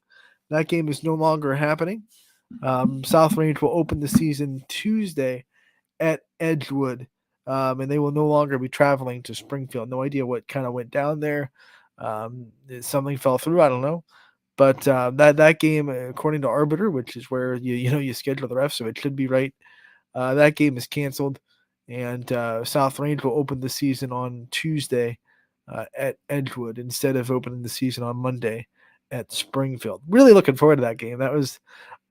S3: that game is no longer happening. South Range will open the season Tuesday at Edgewood, and they will no longer be traveling to Springfield. No idea what kind of went down there. Something fell through. I don't know. But that game, according to Arbiter, which is where you schedule the refs, so it should be right. That game is canceled, and South Range will open the season on Tuesday at Edgewood instead of opening the season on Monday at Springfield. Really looking forward to that game. That was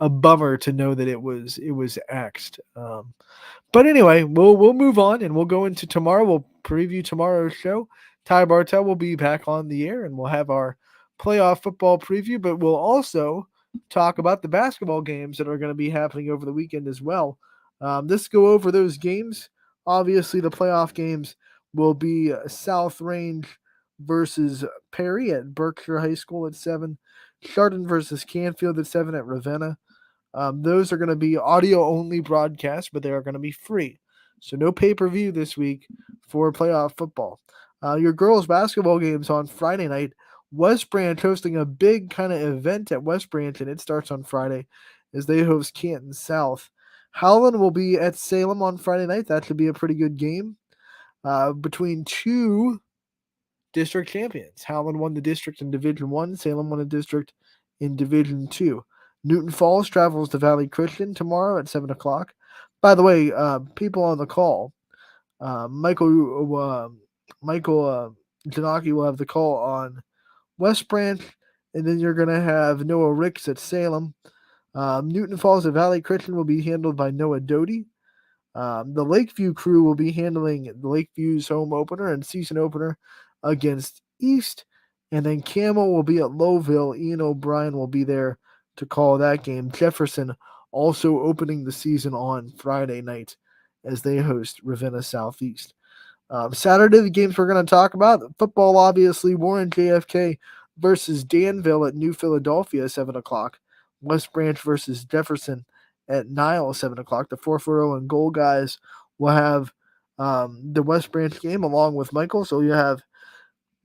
S3: a bummer to know that it was axed. But anyway, we'll move on and we'll go into tomorrow. We'll preview tomorrow's show. Ty Bartel will be back on the air and we'll have our playoff football preview, but we'll also talk about the basketball games that are going to be happening over the weekend as well. Let's go over those games. Obviously, the playoff games will be South Range versus Perry at Berkshire High School at 7. Chardon versus Canfield at 7 at Ravenna. Those are going to be audio-only broadcasts, but they are going to be free. So no pay-per-view this week for playoff football. Your girls' basketball games on Friday night. West Branch hosting a big kind of event at West Branch, and it starts on Friday as they host Canton South. Howland will be at Salem on Friday night. That should be a pretty good game between two district champions. Howland won the district in Division 1. Salem won a district in Division 2. Newton Falls travels to Valley Christian tomorrow at 7 o'clock. By the way, people on the call, Michael Janaki will have the call on West Branch, and then you're going to have Noah Ricks at Salem. Newton Falls at Valley Christian will be handled by Noah Doty. The Lakeview crew will be handling the Lakeview's home opener and season opener against East. And then Camel will be at Lowville. Ian O'Brien will be there to call that game. Jefferson also opening the season on Friday night as they host Ravenna Southeast. Saturday, the games we're going to talk about. Football, obviously, Warren JFK versus Danville at New Philadelphia, 7 o'clock. West Branch versus Jefferson at Nile, 7 o'clock. The 440 and goal guys will have the West Branch game along with Michael. So you'll have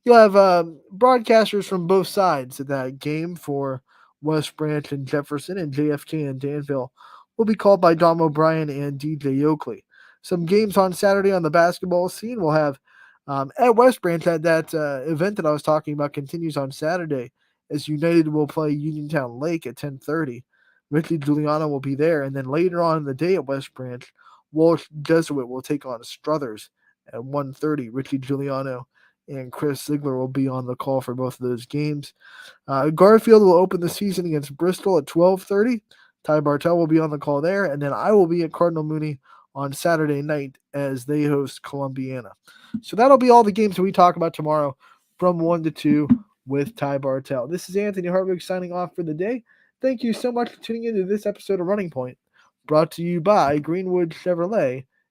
S3: broadcasters from both sides of that game for West Branch and Jefferson, and JFK and Danville will be called by Dom O'Brien and DJ Oakley. Some games on Saturday on the basketball scene. We'll have at West Branch, that event that I was talking about continues on Saturday as United will play Uniontown Lake at 10:30. Richie Giuliano will be there, and then later on in the day at West Branch, Walsh Jesuit will take on Struthers at 1:30. Richie Giuliano and Chris Ziegler will be on the call for both of those games. Garfield will open the season against Bristol at 12:30. Ty Bartell will be on the call there, and then I will be at Cardinal Mooney on Saturday night as they host Columbiana. So that'll be all the games that we talk about tomorrow from 1 to 2 with Ty Bartell. This is Anthony Hartwig signing off for the day. Thank you so much for tuning into this episode of Running Point, brought to you by Greenwood Chevrolet